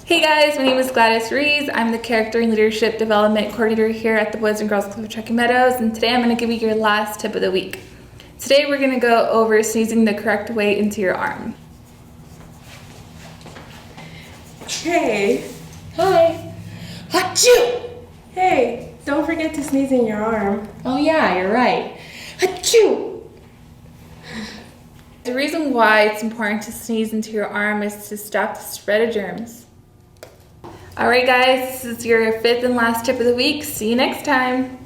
Hey guys, my name is Gladys Rees. I'm the Character and Leadership Development Coordinator here at the Boys and Girls Club of Truckee Meadows, and today I'm going to give you your last tip of the week. Today we're going to go over sneezing the correct way into your arm. Hey. Hi. Achoo! Hey, don't forget to sneeze in your arm. Oh yeah, you're right. Achoo! The reason why it's important to sneeze into your arm is to stop the spread of germs. Alright guys, this is your fifth and last tip of the week. See you next time.